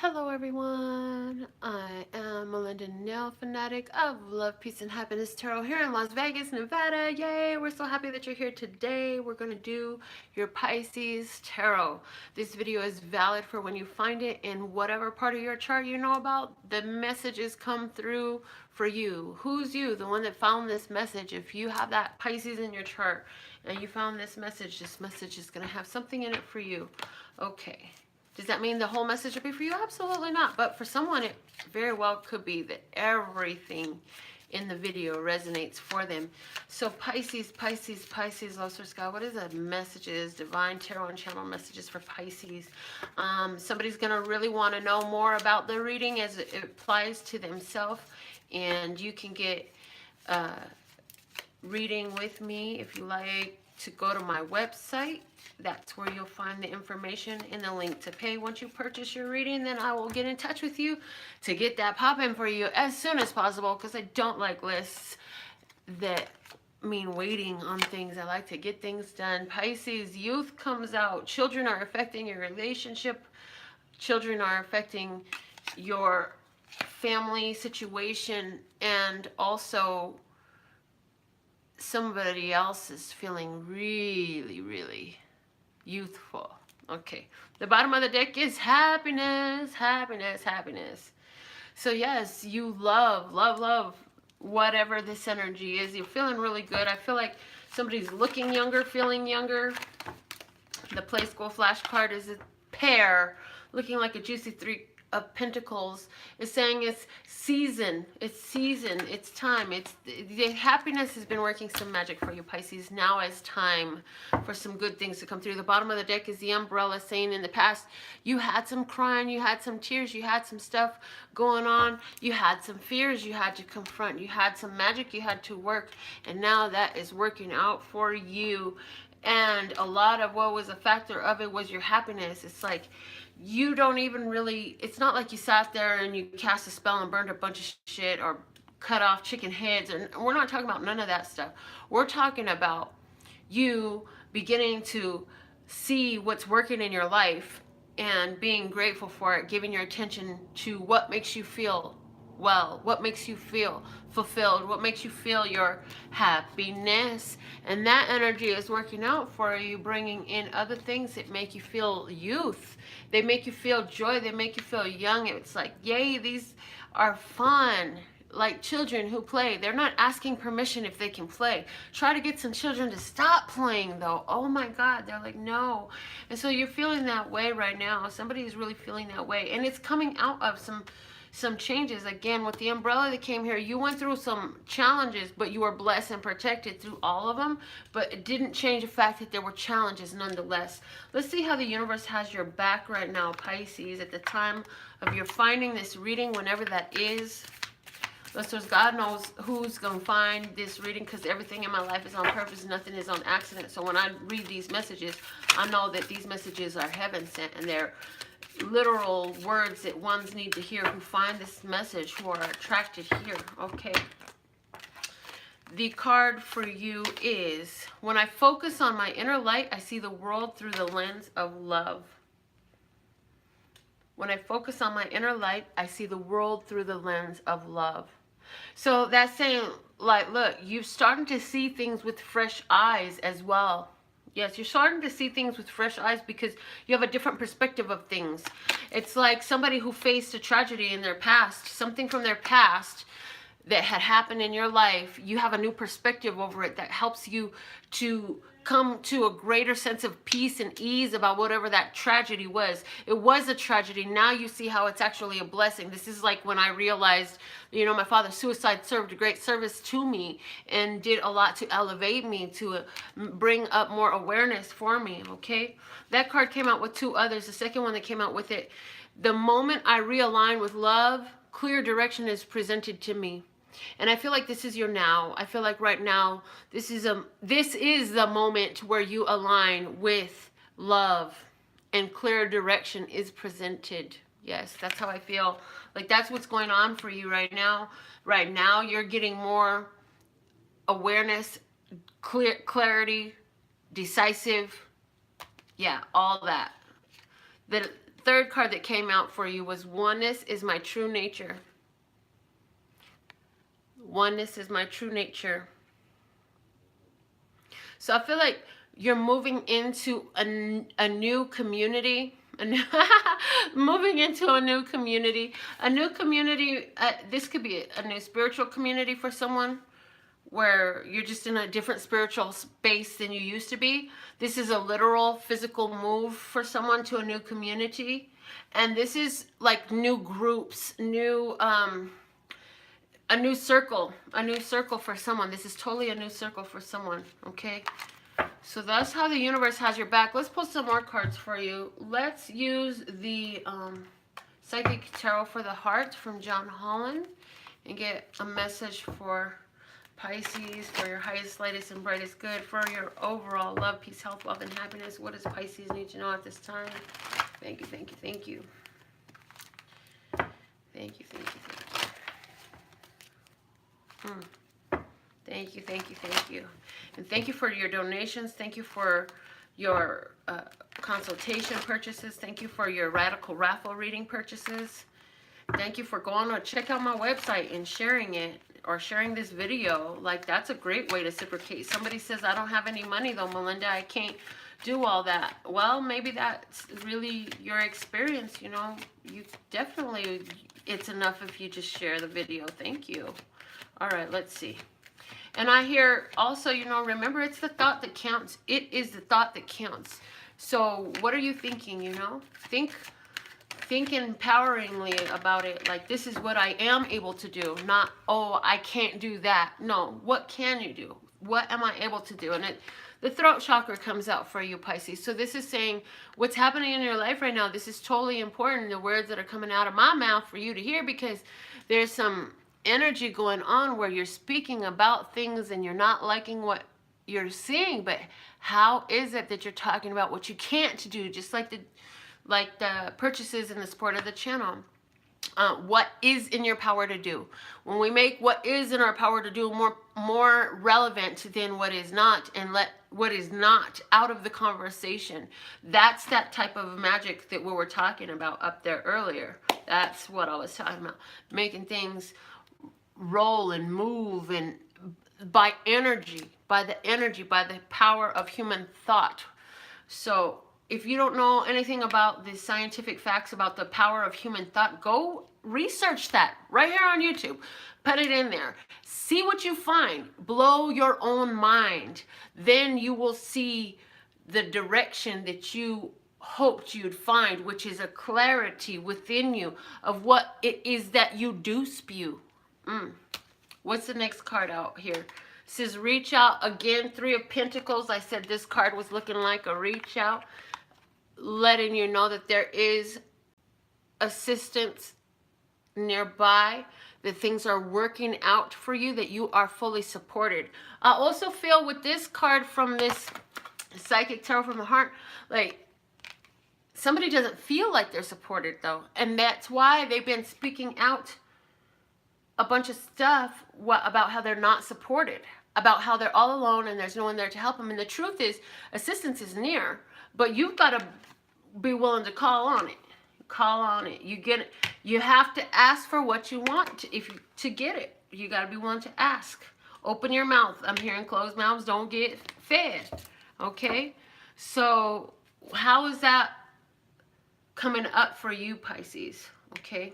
Hello everyone, I am Melinda NailFanatic of Love, Peace, and Happiness Tarot here in Las Vegas, Nevada. Yay, we're so happy that you're here today. We're going to do your Pisces Tarot. This video is valid for when you find it in whatever part of your chart you know about. The messages come through for you. Who's you? The one that found this message. If you have that Pisces in your chart and you found this message is going to have something in it for you. Okay. Does that mean the whole message will be for you? Absolutely not. But for someone, it very well could be that everything in the video resonates for them. So Pisces, Love Source God, what is the messages, divine tarot and channel messages for Pisces? Somebody's going to really want to know more about the reading as it applies to themselves. And you can get reading with me if you like to go to my website. That's where you'll find the information and the link to pay. Once you purchase your reading, then I will get in touch with you to get that popping for you as soon as possible, because I don't like lists that mean waiting on things. I like to get things done. Pisces, youth comes out. Children are affecting your relationship. Children are affecting your family situation, and also somebody else is feeling really youthful. Okay, the bottom of the deck is happiness. So yes, you love whatever this energy is. You're feeling really good. I feel like somebody's looking younger, feeling younger. The Play School flash card is a pair looking like a juicy Three of Pentacles. Is saying it's season, it's time, the happiness has been working some magic for you, Pisces. Now is time for some good things to come through. The bottom of the deck is the umbrella, saying in the past you had some crying, you had some tears, you had some stuff going on, you had some fears you had to confront, you had some magic you had to work, and now that is working out for you. And a lot of what was a factor of it was your happiness. It's like you don't even really, it's not like you sat there and you cast a spell and burned a bunch of shit or cut off chicken heads. And we're not talking about none of that stuff. We're talking about you beginning to see what's working in your life and being grateful for it, giving your attention to what makes you feel well, what makes you feel fulfilled, what makes you feel your happiness. And that energy is working out for you, bringing in other things that make you feel youth. They make you feel joy. They make you feel young. It's like, yay, these are fun. Like children who play. They're not asking permission if they can play. Try to get some children to stop playing though. Oh my God, they're like, no. And so you're feeling that way right now. Somebody is really feeling that way. And it's coming out of some changes. Again, with the umbrella that came here, you went through some challenges, but you were blessed and protected through all of them. But it didn't change the fact that there were challenges nonetheless. Let's see how the universe has your back right now, Pisces, at the time of your finding this reading, whenever that is. Listeners, God knows who's going to find this reading, because everything in my life is on purpose. Nothing is on accident. So when I read these messages, I know that these messages are heaven sent, and they're literal words that ones need to hear who find this message, who are attracted here. Okay. The card for you is, when I focus on my inner light, I see the world through the lens of love. When I focus on my inner light, I see the world through the lens of love. So that's saying, like, look, you're starting to see things with fresh eyes as well. Yes, you're starting to see things with fresh eyes because you have a different perspective of things. It's like somebody who faced a tragedy in their past, something from their past that had happened in your life. You have a new perspective over it that helps you to come to a greater sense of peace and ease about whatever that tragedy was. It was a tragedy. Now you see how it's actually a blessing. This is like when I realized, you know, my father's suicide served a great service to me and did a lot to elevate me, to bring up more awareness for me, okay? That card came out with two others. The second one that came out with it, the moment I realign with love, clear direction is presented to me. And I feel like this is your now. I feel like right now, this is the moment where you align with love and clear direction is presented. Yes, that's how I feel. Like that's what's going on for you right now. Right now, you're getting more awareness, clarity, decisive. Yeah, all that. third card that came out for you was oneness is my true nature. Oneness is my true nature. So I feel like you're moving into a new community. Moving into a new community. A new community, this could be a new spiritual community for someone, where you're just in a different spiritual space than you used to be. This is a literal physical move for someone to a new community. And this is like new groups, a new circle for someone. This is totally a new circle for someone, okay? So that's how the universe has your back. Let's pull some more cards for you. Let's use the Psychic Tarot for the Heart from John Holland and get a message for Pisces, for your highest, lightest, and brightest good, for your overall love, peace, health, wealth, and happiness. What does Pisces need to know at this time? Thank you, thank you, thank you. Thank you, thank you, thank you. Thank you, thank you, thank you. And thank you for your donations. Thank you for your consultation purchases. Thank you for your radical raffle reading purchases. Thank you for going to check out my website and sharing it, or sharing this video. Like, that's a great way to reciprocate. Somebody says, I don't have any money though, Melinda, I can't do all that. Well, maybe that's really your experience, you know. You definitely, it's enough if you just share the video. Thank you. All right, let's see. And I hear also, you know, remember, it's the thought that counts. It is the thought that counts. So what are you thinking, you know? Think empoweringly about it. Like, this is what I am able to do, not, oh, I can't do that. No, what can you do? What am I able to do? And the throat chakra comes out for you, Pisces. So this is saying what's happening in your life right now. This is totally important, the words that are coming out of my mouth for you to hear, because there's some energy going on where you're speaking about things and you're not liking what you're seeing. But how is it that you're talking about what you can't do? Just like the purchases and the support of the channel. What is in your power to do? When we make what is in our power to do more relevant than what is not, and let what is not out of the conversation, that's that type of magic that we were talking about up there earlier. That's what I was talking about. Making things roll and move, and by energy, by the power of human thought. So if you don't know anything about the scientific facts about the power of human thought, go research that right here on YouTube. Put it in there. See what you find. Blow your own mind. Then you will see the direction that you hoped you'd find, which is a clarity within you of what it is that you do spew. What's the next card out here? It says reach out again. 3 of Pentacles. I said this card was looking like a reach out, letting you know that there is assistance nearby, that things are working out for you, that you are fully supported. I also feel with this card from this Psychic Tarot from the Heart, like somebody doesn't feel like they're supported though, and that's why they've been speaking out a bunch of stuff about how they're not supported, about how they're all alone and there's no one there to help them. And the truth is, assistance is near, but you've got to be willing to call on it. Call on it. You get it. You have to ask for what you want to get it. You got to be willing to ask. Open your mouth. I'm hearing closed mouths don't get fed. Okay? So how is that coming up for you, Pisces? Okay?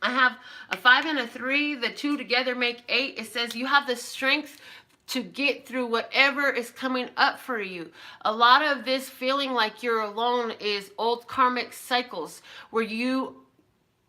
I have a 5 and a 3. The 2 together make 8. It says you have the strength to get through whatever is coming up for you. A lot of this feeling like you're alone is old karmic cycles where you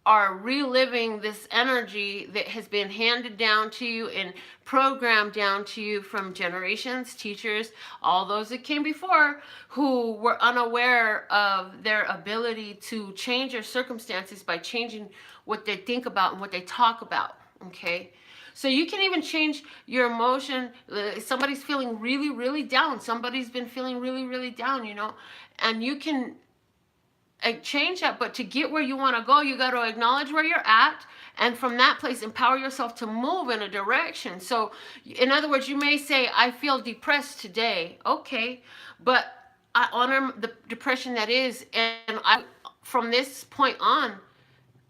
are reliving this energy that has been handed down to you and programmed down to you from generations, teachers, all those that came before, who were unaware of their ability to change their circumstances by changing what they think about and what they talk about. Okay? So you can even change your emotion. Somebody's feeling really, really down. Somebody's been feeling really, really down, you know, and you can change that. But to get where you want to go, you got to acknowledge where you're at, and from that place empower yourself to move in a direction. So in other words, you may say, I feel depressed today. Okay, but I honor the depression that is, and from this point on,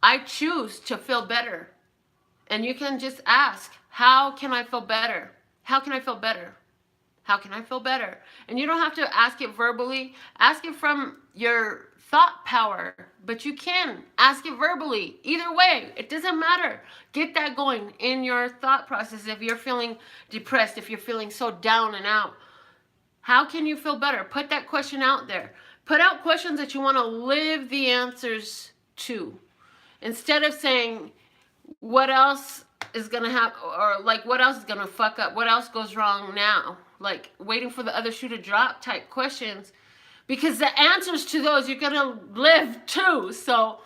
I choose to feel better. And you can just ask, how can I feel better? How can I feel better? How can I feel better? And you don't have to ask it verbally. Ask it from your thought power. But you can ask it verbally. Either way, it doesn't matter. Get that going in your thought process. If you're feeling depressed, if you're feeling so down and out, how can you feel better? Put that question out there. Put out questions that you want to live the answers to. Instead of saying, what else is going to happen? Or like, what else is going to fuck up? What else goes wrong now? Like waiting for the other shoe to drop type questions. Because the answers to those you're going to live too. So,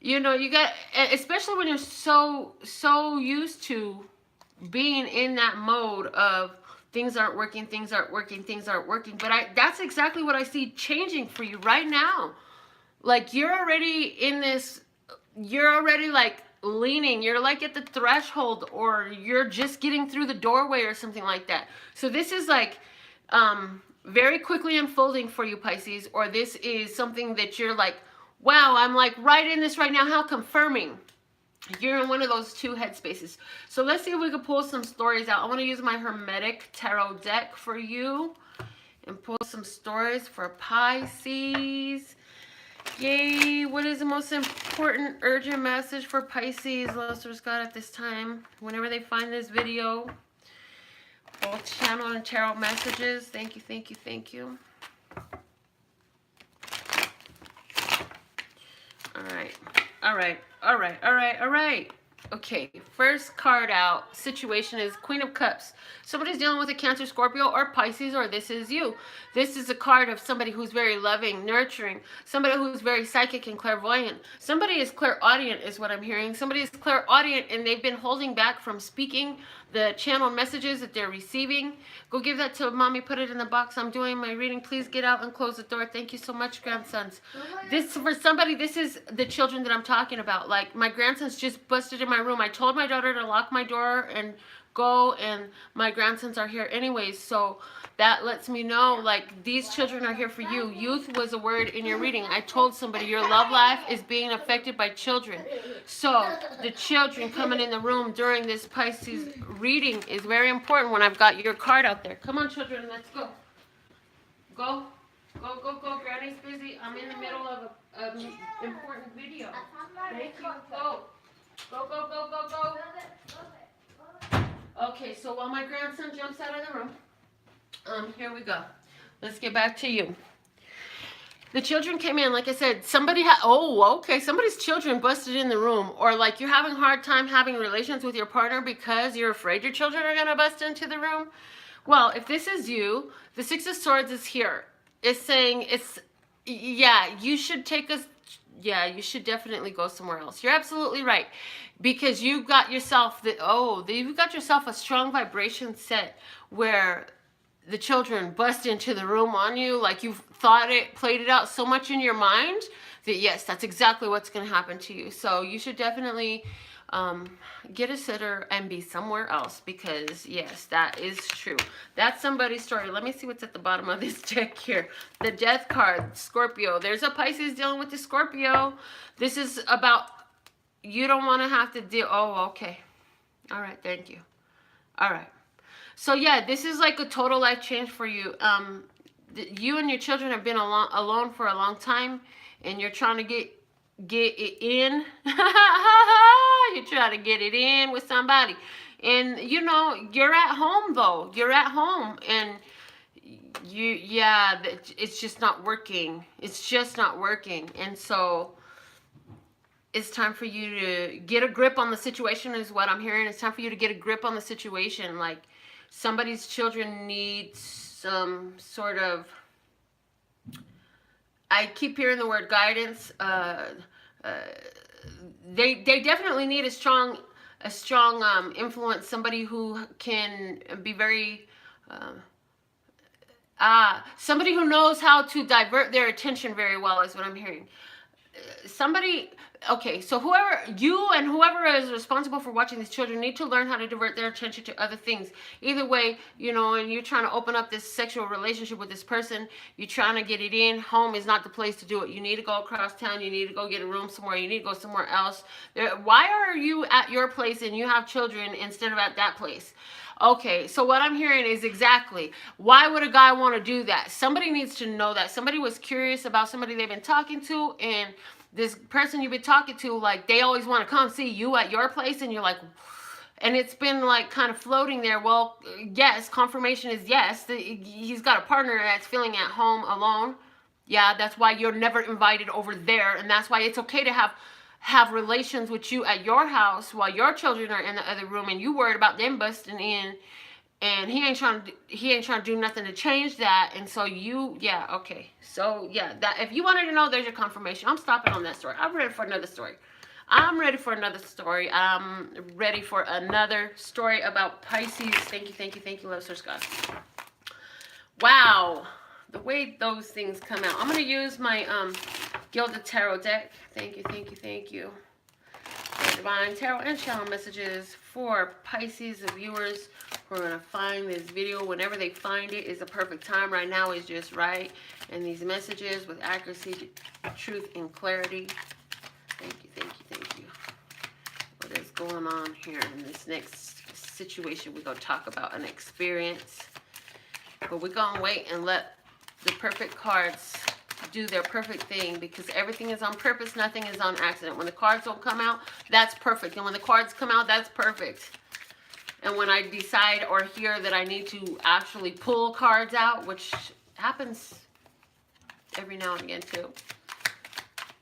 you know, you got, especially when you're so used to being in that mode of things aren't working, things aren't working, things aren't working. But that's exactly what I see changing for you right now. Like you're already in this, you're already like leaning, you're like at the threshold, or you're just getting through the doorway or something like that. So this is like very quickly unfolding for you, Pisces, or this is something that you're like, wow, I'm like right in this right now. How confirming. You're in one of those two headspaces. So let's see if we can pull some stories out. I want to use my Hermetic Tarot deck for you and pull some stories for Pisces. Yay. What is the most important urgent message for Pisces? Lustrous God at this time. Whenever they find this video, both channel and tarot messages. Thank you, thank you, thank you. All right. All right. All right. All right. All right. Okay. First card out. Situation is Queen of Cups. Somebody's dealing with a Cancer, Scorpio, or Pisces, or this is you. This is a card of somebody who's very loving, nurturing, somebody who's very psychic and clairvoyant. Somebody is clairaudient is what I'm hearing. Somebody is clairaudient and they've been holding back from speaking the channel messages that they're receiving. Go give that to mommy. Put it in the box. I'm doing my reading. Please get out and close the door. Thank you so much, grandsons. This, for somebody, this is the children that I'm talking about. Like, my grandsons just busted in my room. I told my daughter to lock my door and go, and my grandsons are here anyways. So that lets me know, like, these children are here for you. Youth was a word in your reading. I told somebody your love life is being affected by children. So the children coming in the room during this Pisces reading is very important when I've got your card out there. Come on, children, let's go. Go. Go, go, go. Granny's busy. I'm in the middle of an important video. Thank you. Go. Go, go, go, go, go. Okay, so while my grandson jumps out of the room, here we go. Let's get back to you. The children came in, like I said, somebody had, somebody's children busted in the room, or like you're having a hard time having relations with your partner because you're afraid your children are going to bust into the room. Well, if this is you, the Six of Swords is here. It's saying you should you should definitely go somewhere else. You're absolutely right. Because you've got yourself you've got yourself a strong vibration set where the children bust into the room on you, like you've played it out so much in your mind that yes, that's exactly what's going to happen to you. So you should definitely get a sitter and be somewhere else, because yes, that is true. That's somebody's story. Let me see what's at the bottom of this deck here. The Death card, Scorpio. There's a Pisces dealing with the Scorpio. This is about, you don't want to have to deal. Oh, okay. All right. Thank you. All right. So yeah, this is like a total life change for you. You and your children have been alone for a long time, and you're trying to get it in. You're trying to get it in with somebody, and you know you're at home though. You're at home, and it's just not working. It's just not working, and so it's time for you to get a grip on the situation. Is what I'm hearing. It's time for you to get a grip on the situation. Like, somebody's children need some sort of, I keep hearing the word guidance. They definitely need a strong influence, somebody who can be very, somebody who knows how to divert their attention very well is what I'm hearing. Somebody, Okay, so whoever is responsible for watching these children need to learn how to divert their attention to other things. Either way, you know, and you're trying to open up this sexual relationship with this person, you're trying to get it in, home is not the place to do it. You need to go across town, you need to go get a room somewhere, you need to go somewhere else. Why are you at your place and you have children instead of at that place? Okay, so what I'm hearing is exactly, why would a guy want to do that? Somebody needs to know that. Somebody was curious about somebody they've been talking to, and this person you've been talking to, like, they always want to come see you at your place, and you're like, and it's been like kind of floating there. Well, yes, confirmation is yes. He's got a partner that's feeling at home alone. Yeah, that's why you're never invited over there, and that's why it's okay to have relations with you at your house while your children are in the other room, and you worried about them busting in, and he ain't trying to do nothing to change that. And so yeah, okay, so yeah, that if you wanted to know, there's your confirmation. I'm stopping on that story. I'm ready for another story. I'm ready for another story about Pisces. Thank you, love source God. Wow, the way those things come out. I'm going to use my Gilded Tarot deck. Thank you. Divine Tarot and channel messages for Pisces, the viewers who are going to find this video. Whenever they find it is a perfect time. Right now is just right. And these messages with accuracy, truth, and clarity. Thank you. What is going on here in this next situation? We're going to talk about an experience. But we're going to wait and let the perfect cards do their perfect thing, because everything is on purpose, nothing is on accident. When the cards don't come out, that's perfect. And when the cards come out, that's perfect. And when I decide or hear that I need to actually pull cards out, which happens every now and again too,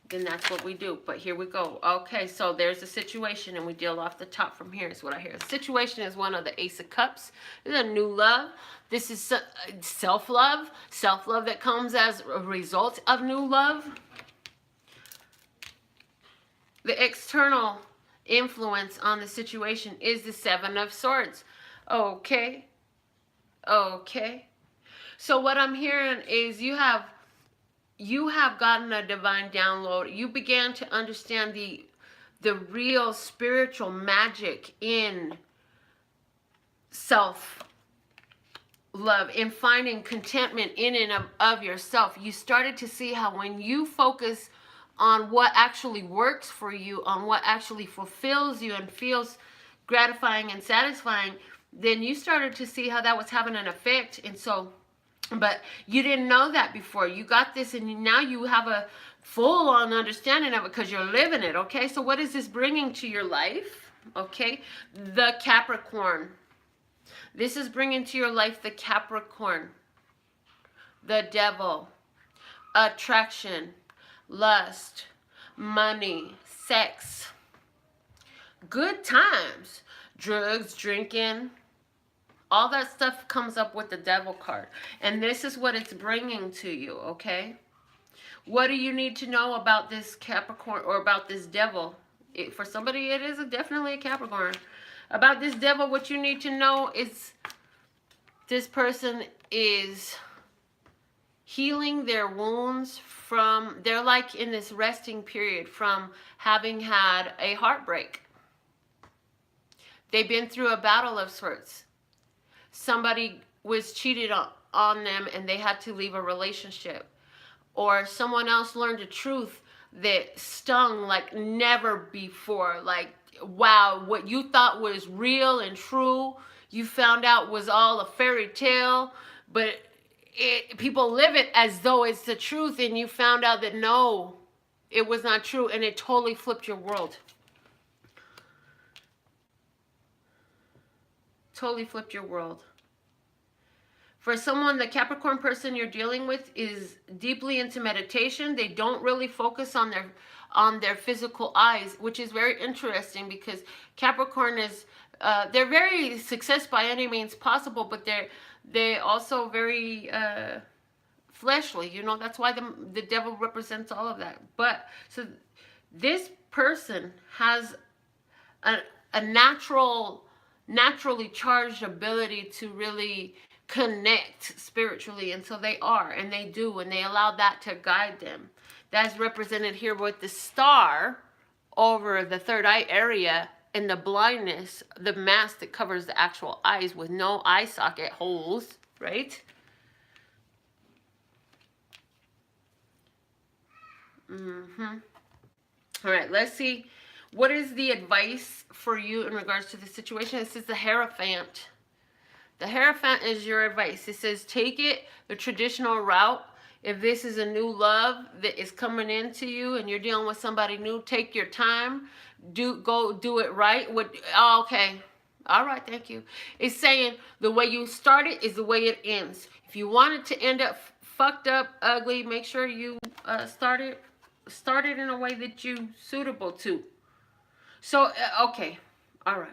then that's what we do. But here we go. Okay, so there's a situation, and we deal off the top from here is what I hear. The situation is one of the Ace of Cups. This is a new love. This is self-love. Self-love that comes as a result of new love. The external influence on the situation is the Seven of Swords. Okay. So what I'm hearing is you have gotten a divine download. You began to understand the real spiritual magic in self-love, in finding contentment in and of yourself. You started to see how when you focus on what actually works for you, on what actually fulfills you and feels gratifying and satisfying, then you started to see how that was having an effect. And so, but you didn't know that before. You got this, and now you have a full-on understanding of it because you're living it, okay? So what is this bringing to your life, okay? The Capricorn. This is bringing to your life the Capricorn, the devil, attraction, lust, money, sex, good times, drugs, drinking. All that stuff comes up with the devil card. And this is what it's bringing to you, okay? What do you need to know about this Capricorn or about this devil? For somebody, it is definitely a Capricorn. About this devil, what you need to know is this person is healing their wounds from, they're like in this resting period from having had a heartbreak. They've been through a battle of sorts. Somebody was cheated on them and they had to leave a relationship. Or someone else learned a truth that stung like never before. Like, wow, what you thought was real and true, you found out was all a fairy tale. But people live it as though it's the truth, and you found out that no, it was not true, and it totally flipped your world. Totally flipped your world. For someone, the Capricorn person you're dealing with is deeply into meditation. They don't really focus on their physical eyes, which is very interesting because Capricorn is, they're very success by any means possible, but they're also very fleshly. You know, that's why the devil represents all of that. But so this person has a naturally charged ability to really connect spiritually, and so they are, and they do, and they allow that to guide them. That's represented here with the star, over the third eye area and the blindness, the mask that covers the actual eyes with no eye socket holes, right? All right, let's see. What is the advice for you in regards to the situation? This is the Hierophant. The Hierophant is your advice. It says take it the traditional route. If this is a new love that is coming into you and you're dealing with somebody new, take your time. Go do it right. Okay. All right, thank you. It's saying the way you start it is the way it ends. If you want it to end up fucked up, ugly, make sure you start it in a way that you suitable to. So, okay. All right.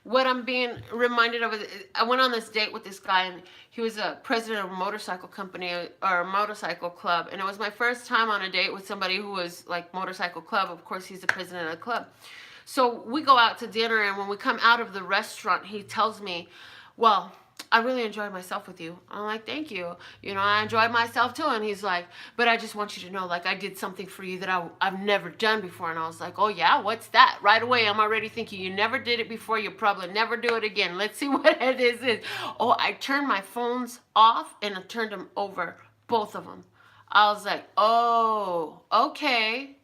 What I'm being reminded of is I went on this date with this guy, and he was a president of a motorcycle company or a motorcycle club. And it was my first time on a date with somebody who was like motorcycle club. Of course, he's the president of the club. So we go out to dinner, and when we come out of the restaurant, he tells me, well, I really enjoyed myself with you. I'm like, thank you. You know, I enjoyed myself too. And he's like, but I just want you to know, like, I did something for you that I've never done before. And I was like, oh yeah, what's that? Right away, I'm already thinking, you never did it before. You'll probably never do it again. Let's see what it is. Oh, I turned my phones off and I turned them over, both of them. I was like, oh, okay.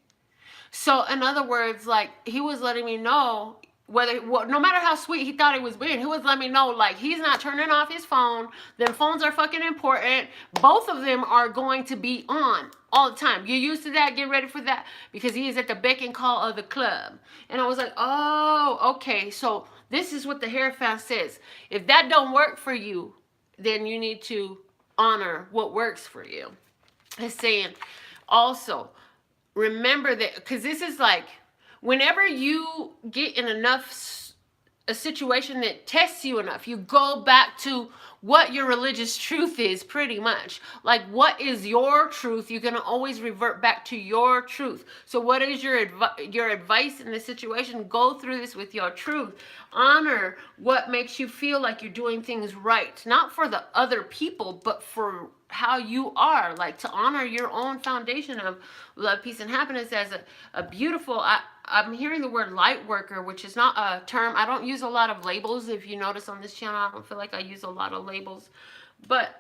So in other words, like, he was letting me know, no matter how sweet he thought he was being, he was letting me know, like, he's not turning off his phone. Them phones are fucking important. Both of them are going to be on all the time. You're used to that. Get ready for that, because he is at the beck and call of the club. And I was like, oh, okay. So this is what the Hierophant says. If that don't work for you, then you need to honor what works for you. It's saying also, remember that, because this is like, whenever you get in a situation that tests you enough, you go back to what your religious truth is, pretty much. Like, what is your truth? You're going to always revert back to your truth. So what is your advice in this situation? Go through this with your truth. Honor what makes you feel like you're doing things right. Not for the other people, but for how you are. Like, to honor your own foundation of love, peace, and happiness as a beautiful... I'm hearing the word light worker, which is not a term. I don't use a lot of labels. If you notice on this channel, I don't feel like I use a lot of labels. But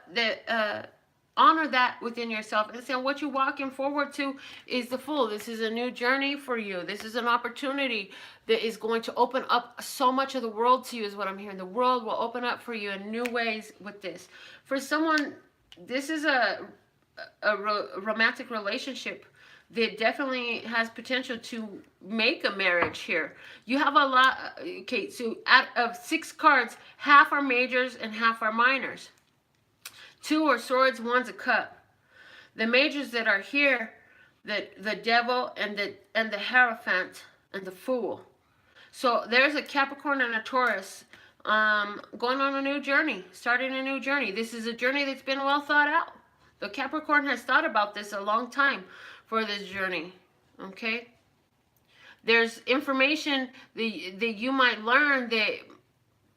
honor that within yourself. And so what you're walking forward to is the Fool. This is a new journey for you. This is an opportunity that is going to open up so much of the world to you, is what I'm hearing. The world will open up for you in new ways with this. For someone, this is a romantic relationship that definitely has potential to make a marriage here. You have a lot, okay, so out of 6 cards, half are majors and half are minors. 2 are swords, 1's a cup. The majors that are here, the devil and the Hierophant and the Fool. So there's a Capricorn and a Taurus going on a new journey, starting a new journey. This is a journey that's been well thought out. The Capricorn has thought about this a long time for this journey, okay? There's information that you might learn that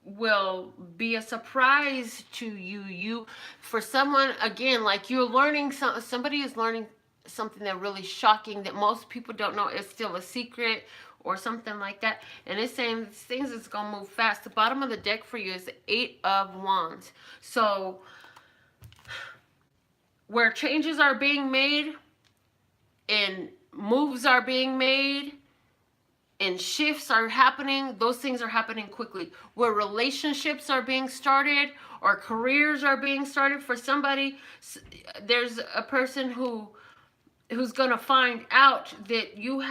will be a surprise to you. For someone, again, like, you're learning somebody is learning something that really shocking that most people don't know. It's still a secret or something like that. And it's saying things that's gonna move fast. The bottom of the deck for you is the 8 of Wands. So where changes are being made and moves are being made and shifts are happening, those things are happening quickly. Where relationships are being started or careers are being started for somebody, there's a person who's going to find out that you've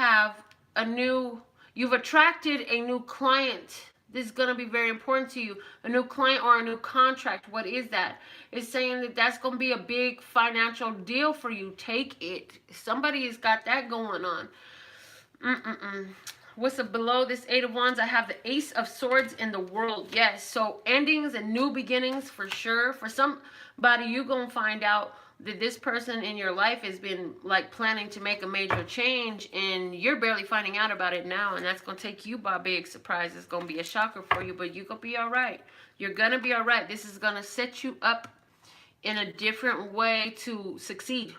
attracted a new client. This is going to be very important to you. A new client or a new contract. What is that? It's saying that that's going to be a big financial deal for you. Take it. Somebody has got that going on. What's below this 8 of Wands? I have the Ace of Swords in the World. Yes, so endings and new beginnings for sure. For somebody, you're going to find out that this person in your life has been, like, planning to make a major change, and you're barely finding out about it now, and that's going to take you by a big surprise. It's going to be a shocker for you, but you're going to be all right. You're going to be all right. This is going to set you up in a different way to succeed,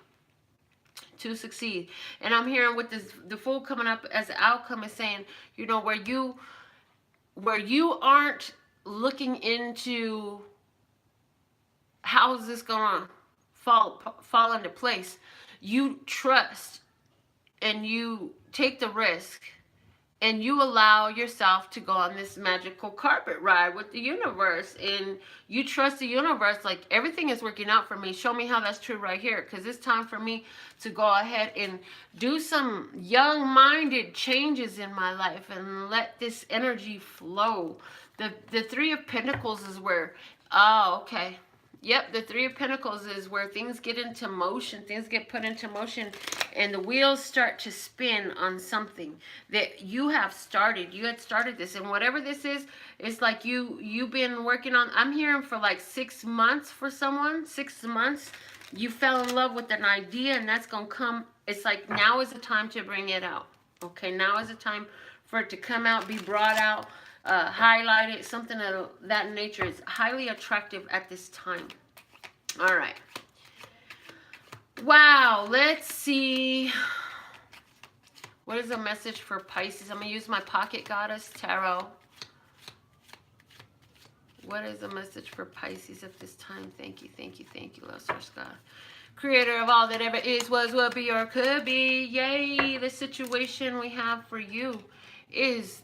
to succeed. And I'm hearing with this, the Fool coming up as an outcome is saying, you know, where you aren't looking into how is this going to fall into place. You trust and you take the risk and you allow yourself to go on this magical carpet ride with the universe, and you trust the universe, like everything is working out for me. Show me how that's true right here, because it's time for me to go ahead and do some young-minded changes in my life and let this energy flow. The Three of Pentacles is where, oh, okay. Yep, the Three of Pentacles is where things get into motion, things get put into motion, and the wheels start to spin on something that you have started. You had started this, and whatever this is, it's like you've been working on. I'm hearing for like 6 months for someone, 6 months. You fell in love with an idea, and that's going to come. It's like now is the time to bring it out. Okay, now is the time for it to come out, be brought out. Highlighted, something of that nature is highly attractive at this time. All right. Wow, let's see. What is the message for Pisces? I'm going to use my Pocket Goddess Tarot. What is the message for Pisces at this time? Thank you, thank you, thank you, Lord Source God. Creator of all that ever is, was, will be, or could be. Yay, the situation we have for you is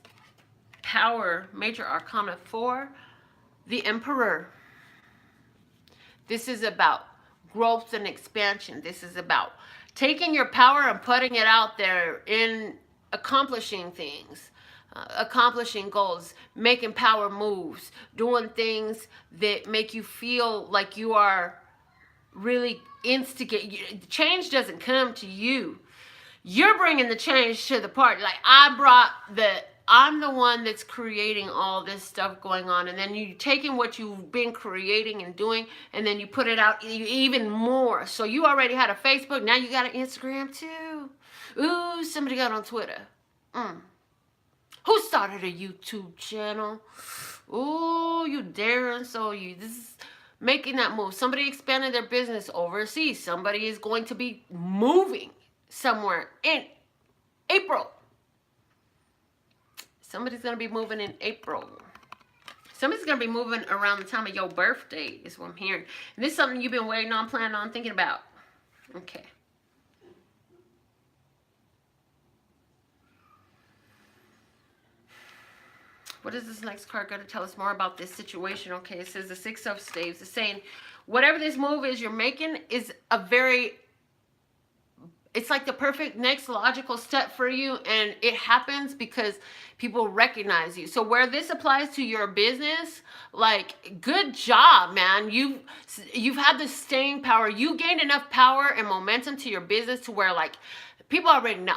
Power, Major Arcana 4, the Emperor. This is about growth and expansion. This is about taking your power and putting it out there in accomplishing things, accomplishing goals, making power moves, doing things that make you feel like you are really instigating. Change doesn't come to you. You're bringing the change to the party. Like I'm the one that's creating all this stuff going on, and then you taking what you've been creating and doing, and then you put it out even more. So you already had a Facebook, now you got an Instagram too. Ooh, somebody got on Twitter. Who started a YouTube channel? Ooh, you daring. So this is making that move. Somebody expanded their business overseas. Somebody is going to be moving somewhere in April. Somebody's going to be moving in April. Somebody's going to be moving around the time of your birthday is what I'm hearing. And this is something you've been waiting on, planning on, thinking about. Okay. What is this next card going to tell us more about this situation? Okay, it says the Six of Staves. It's saying whatever this move is you're making is a very... It's like the perfect next logical step for you, and it happens because people recognize you. So where this applies to your business, like, good job, man. You've had the staying power. You gained enough power and momentum to your business to where, like, people already know.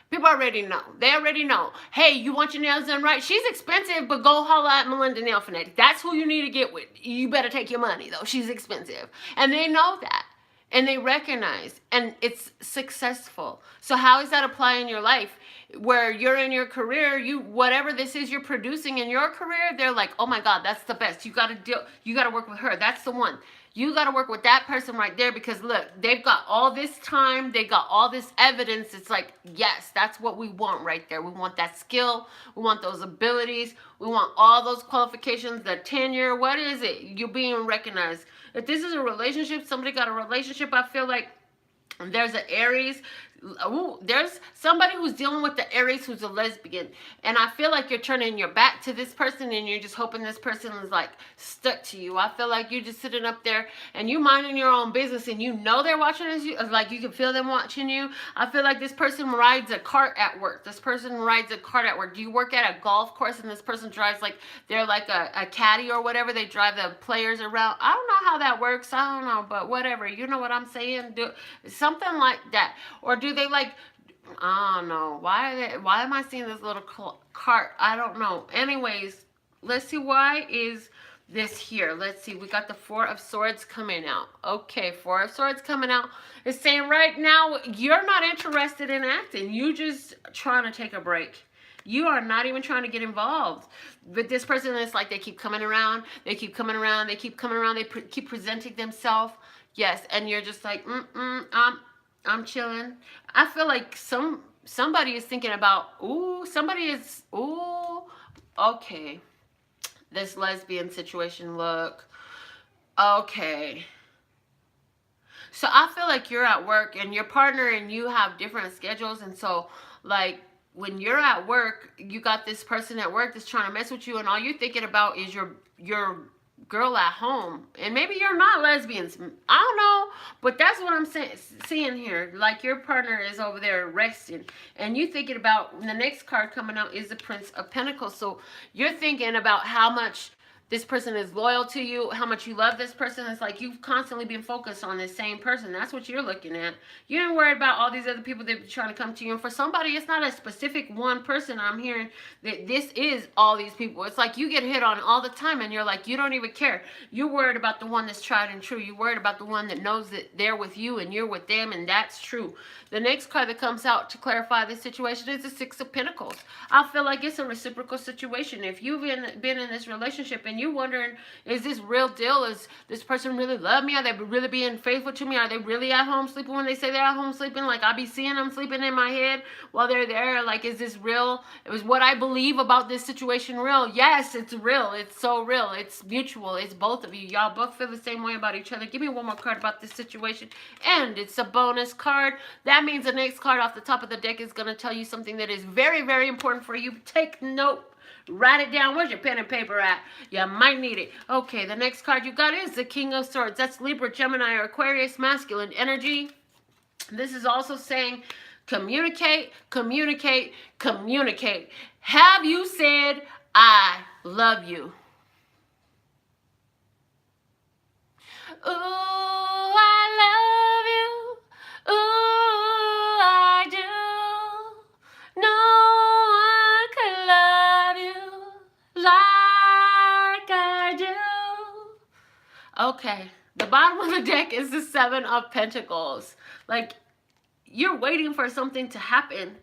People already know. They already know. Hey, you want your nails done right? She's expensive, but go holla at Melinda NailFanatic. That's who you need to get with. You better take your money, though. She's expensive. And they know that. And they recognize, and it's successful. So how is that applying in your life? Where you're in your career, whatever this is you're producing in your career, they're like, oh my God, that's the best. You gotta work with her. That's the one. You gotta work with that person right there, because look, they've got all this time, they got all this evidence. It's like, yes, that's what we want right there. We want that skill, we want those abilities, we want all those qualifications, the tenure. What is it? You're being recognized. If this is a relationship, somebody got a relationship, I feel like there's an Aries. Ooh, there's somebody who's dealing with the Aries who's a lesbian. And I feel like you're turning your back to this person and you're just hoping this person is like stuck to you. I feel like you're just sitting up there and you minding your own business and you know they're watching you. Like you can feel them watching you. I feel like this person rides a cart at work. This person rides a cart at work. Do you work at a golf course and this person drives like, they're like a caddy or whatever. They drive the players around. I don't know how that works. I don't know, but whatever. You know what I'm saying? Do something like that. Or do they like, I don't know, why am I seeing this little cart? I don't know. Anyways, let's see, why is this here? Let's see, we got the Four of Swords coming out. Okay, Four of Swords coming out. It's saying right now you're not interested in acting. You just trying to take a break. You are not even trying to get involved. But this person is like, they keep coming around, they keep coming around, they keep coming around, they keep presenting themselves. Yes, and you're just like, I'm chilling. I feel like somebody is thinking about, okay, this lesbian situation, look, okay. So I feel like you're at work and your partner and you have different schedules, and so like when you're at work, you got this person at work that's trying to mess with you, and all you're thinking about is your girl at home. And maybe you're not lesbians. I don't know, but that's what I'm seeing here. Like your partner is over there resting, and you thinking about the next card coming out is the Prince of Pentacles. So you're thinking about how much this person is loyal to you, how much you love this person. It's like you've constantly been focused on this same person. That's what you're looking at. You ain't worried about all these other people that are trying to come to you. And for somebody, it's not a specific one person. I'm hearing that this is all these people. It's like you get hit on all the time and you're like, you don't even care. You're worried about the one that's tried and true. You're worried about the one that knows that they're with you and you're with them, and that's true. The next card that comes out to clarify this situation is the Six of Pentacles. I feel like it's a reciprocal situation. If you've been in this relationship and you're wondering, is this real deal? Is this person really love me? Are they really being faithful to me? Are they really at home sleeping when they say they're at home sleeping? Like I be seeing them sleeping in my head while they're there. Like, is this real? Is what I believe about this situation real? Yes, it's real. It's so real. It's mutual. It's both of you. Y'all both feel the same way about each other. Give me one more card about this situation. And it's a bonus card. That means the next card off the top of the deck is going to tell you something that is very, very important for you. Take note. Write it down. Where's your pen and paper at? You might need it. Okay, the next card you got is the King of Swords. That's Libra, Gemini, or Aquarius, masculine energy. This is also saying communicate, communicate, communicate. Have you said, I love you? Ooh, I love you. Ooh, I do. No one could love you like I do. Okay, the bottom of the deck is the Seven of Pentacles. Like, you're waiting for something to happen.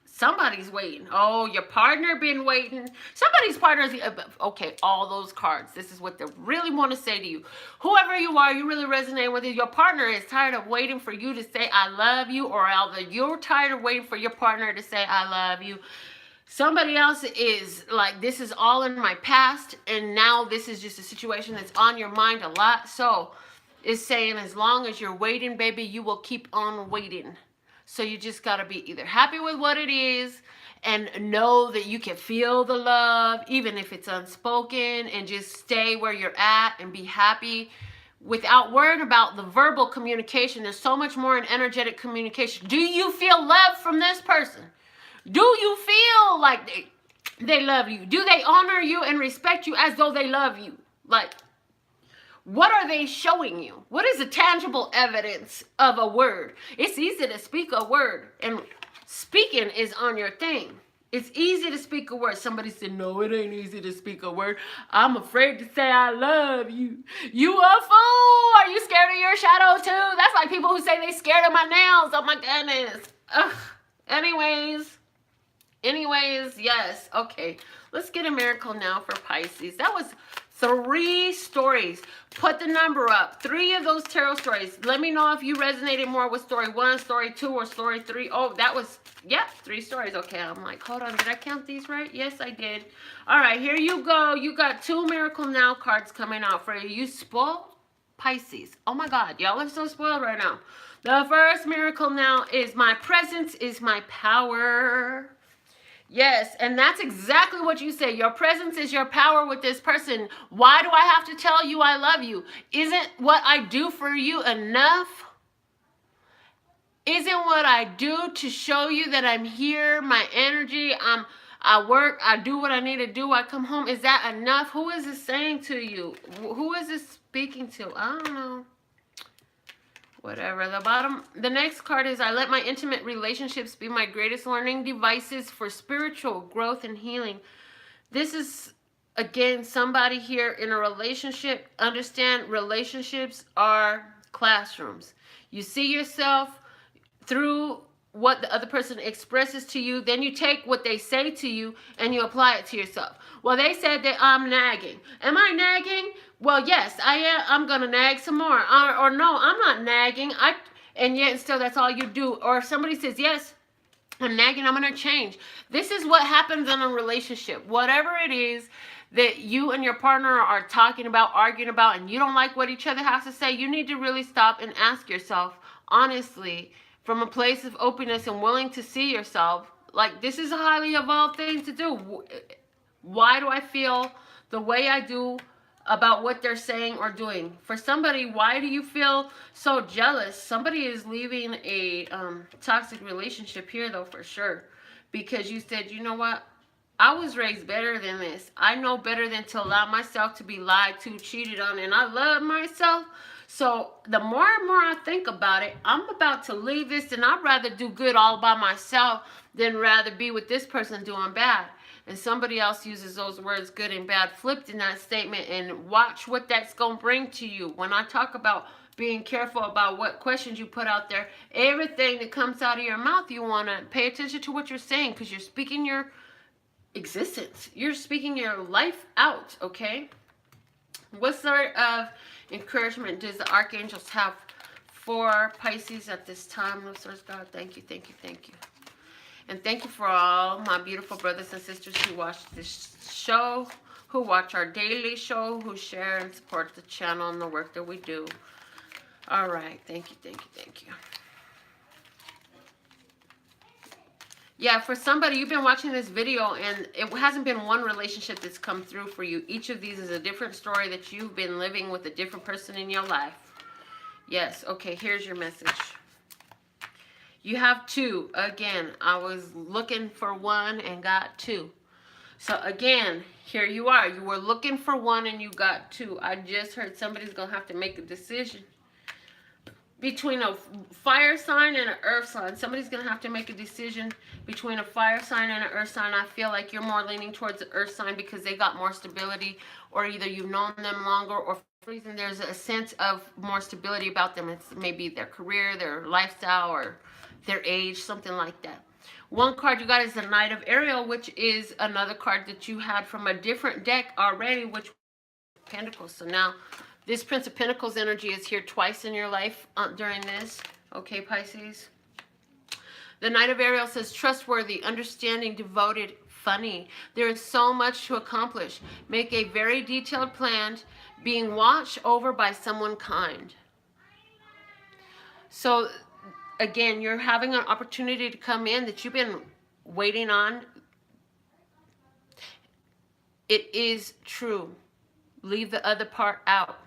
Somebody's waiting. Oh, your partner been waiting. Somebody's partner is... Okay, all those cards. This is what they really want to say to you. Whoever you are, you really resonate with it. Your partner is tired of waiting for you to say, I love you. Or either you're tired of waiting for your partner to say, I love you. Somebody else is like, this is all in my past. And now this is just a situation that's on your mind a lot. So it's saying, as long as you're waiting, baby, you will keep on waiting. So you just got to be either happy with what it is and know that you can feel the love, even if it's unspoken, and just stay where you're at and be happy without worrying about the verbal communication. There's so much more in energetic communication. Do you feel love from this person? Do you feel like they love you? Do they honor you and respect you as though they love you? Like, what are they showing you? What is the tangible evidence of a word? It's easy to speak a word, and speaking is on your thing. It's easy to speak a word. Somebody said, no, it ain't easy to speak a word. I'm afraid to say I love you. You a fool. Are you scared of your shadow too? That's like people who say they scared of my nails. Oh my goodness. Ugh. Anyways, yes. Okay, let's get a miracle now for Pisces. That was 3 stories. Put the number up. 3 of those tarot stories. Let me know if you resonated more with story 1, story 2, or story 3. Oh, that was, yeah, 3 stories. Okay, I'm like, hold on. Did I count these right? Yes, I did. All right, here you go. You got 2 Miracle Now cards coming out for you. You spoiled Pisces. Oh my God, y'all are so spoiled right now. The first Miracle Now is my presence is my power. Yes, and that's exactly what you say. Your presence is your power with this person. Why do I have to tell you I love you? Isn't what I do for you enough? Isn't what I do to show you that I'm here, my energy, I work, I do what I need to do, I come home. Is that enough? Who is this saying to you? Who is this speaking to? I don't know. Whatever. The next card is, I let my intimate relationships be my greatest learning devices for spiritual growth and healing. This is, again, somebody here in a relationship. Understand, relationships are classrooms. You see yourself through what the other person expresses to you, then you take what they say to you and you apply it to yourself. Well, they said that I'm nagging. Am I nagging? Well, yes, I am. I'm gonna nag some more. Or no, I'm not nagging. And yet still that's all you do. Or if somebody says, yes, I'm nagging, I'm gonna change. This is what happens in a relationship. Whatever it is that you and your partner are talking about, arguing about, and you don't like what each other has to say, you need to really stop and ask yourself, honestly, from a place of openness and willing to see yourself, like, this is a highly evolved thing to do. Why do I feel the way I do about what they're saying or doing? For somebody, why do you feel so jealous? Somebody is leaving a toxic relationship here, though, for sure. Because you said, you know what? I was raised better than this. I know better than to allow myself to be lied to, cheated on, and I love myself. So the more and more I think about it, I'm about to leave this, and I'd rather do good all by myself than rather be with this person doing bad. And somebody else uses those words good and bad flipped in that statement, and watch what that's going to bring to you. When I talk about being careful about what questions you put out there, everything that comes out of your mouth, you want to pay attention to what you're saying, because you're speaking your existence. You're speaking your life out, okay? What sort of encouragement does the archangels have for Pisces at this time? Lord, source God, thank you, thank you, thank you. And thank you for all my beautiful brothers and sisters who watch this show, who watch our daily show, who share and support the channel and the work that we do. All right, thank you, thank you, thank you. Yeah, for somebody, you've been watching this video and it hasn't been one relationship that's come through for you. Each of these is a different story that you've been living with a different person in your life. Yes, okay, here's your message. You have two. Again, I was looking for one and got two. So again, here you are. You were looking for one and you got two. I just heard somebody's going to have to make a decision between a fire sign and an earth sign. Somebody's going to have to make a decision between a fire sign and an earth sign. I feel like you're more leaning towards the earth sign because they got more stability, or either you've known them longer, or for some reason there's a sense of more stability about them. It's maybe their career, their lifestyle, or their age, something like that. One card you got is the Knight of Ariel, which is another card that you had from a different deck already, which was Pentacles. So now this Prince of Pentacles energy is here twice in your life during this. Okay, Pisces. The Knight of Ariel says trustworthy, understanding, devoted, funny. There is so much to accomplish. Make a very detailed plan, being watched over by someone kind. So again, you're having an opportunity to come in that you've been waiting on. It is true. Leave the other part out.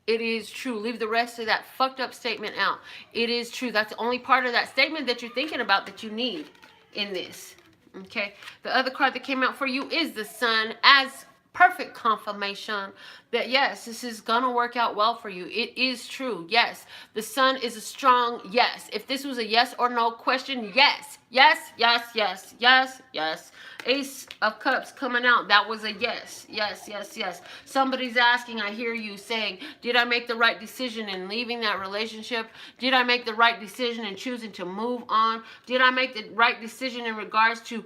It is true. Leave the rest of that fucked up statement out. It is true. That's the only part of that statement that you're thinking about that you need in this. Okay? The other card that came out for you is the Sun, as perfect confirmation that yes, this is gonna work out well for you. It is true. Yes, the Sun is a strong yes. If this was a yes or no question, yes, yes, yes, yes, yes, yes. Ace of Cups coming out, that was a yes. Yes, yes, yes. Somebody's asking, I hear you saying, did I make the right decision in leaving that relationship? Did I make the right decision in choosing to move on? Did I make the right decision in regards to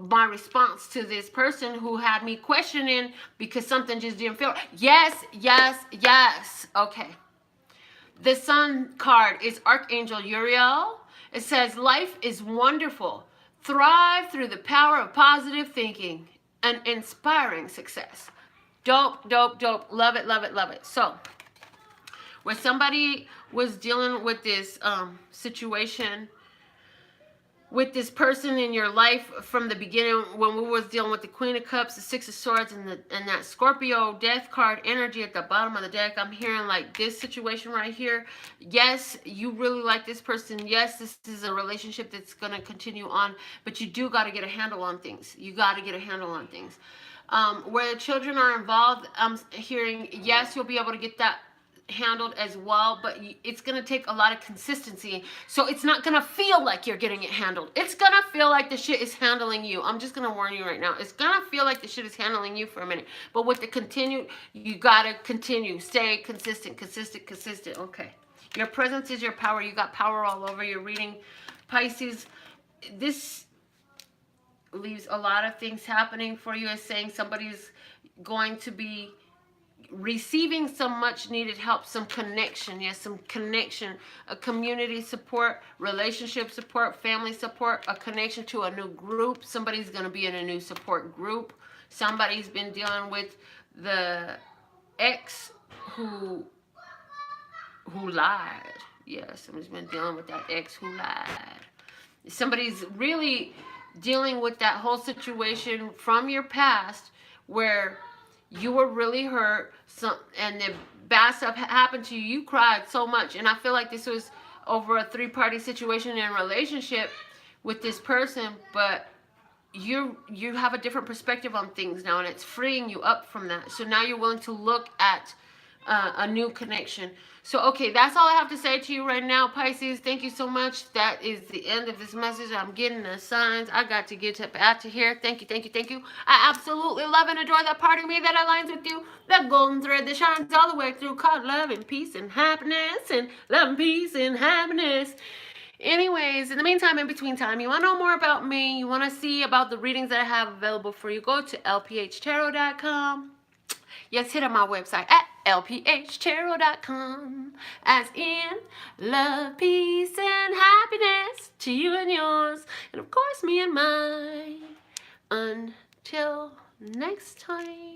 my response to this person who had me questioning because something just didn't feel right? Yes, yes, yes. Okay. The Sun card is Archangel Uriel. It says life is wonderful. Thrive through the power of positive thinking and inspiring success. Dope, dope, dope. Love it, love it, love it. So where somebody was dealing with this situation with this person in your life from the beginning, when we was dealing with the Queen of Cups, the Six of Swords, and that Scorpio death card energy at the bottom of the deck, I'm hearing like this situation right here. Yes, you really like this person. Yes, this is a relationship that's going to continue on, but you do got to get a handle on things. You got to get a handle on things. Where the children are involved, I'm hearing, yes, you'll be able to get that handled as well, but it's going to take a lot of consistency, so it's not going to feel like you're getting it handled. It's going to feel like the shit is handling you. I'm just going to warn you right now. It's going to feel like the shit is handling you for a minute, but with the continued, you got to continue, stay consistent, consistent, consistent. Okay, Your presence is your power. You got power all over your reading. Pisces, this leaves a lot of things happening for you. As saying somebody's going to be receiving some much needed help, some connection. Yes, some connection, a community support, relationship support, family support, a connection to a new group. Somebody's going to be in a new support group. Somebody's been dealing with the ex who lied. Yeah, somebody's been dealing with that ex who lied. Somebody's really dealing with that whole situation from your past where you were really hurt, and the bad stuff happened to you. You cried so much, and I feel like this was over a three-party situation in a relationship with this person, but you have a different perspective on things now, and it's freeing you up from that. So now you're willing to look at a new connection. So, okay, that's all I have to say to you right now, Pisces. Thank you so much. That is the end of this message. I'm getting the signs. I got to get up out of here. Thank you, thank you, thank you. I absolutely love and adore that part of me that aligns with you. That golden thread that shines all the way through, called love and peace and happiness, and love and peace and happiness. Anyways, in the meantime, in between time, you want to know more about me, you want to see about the readings that I have available for you, go to LPHtarot.com. Yes, hit on my website at LPHtarot.com. As in, love, peace, and happiness to you and yours. And of course, me and mine. Until next time.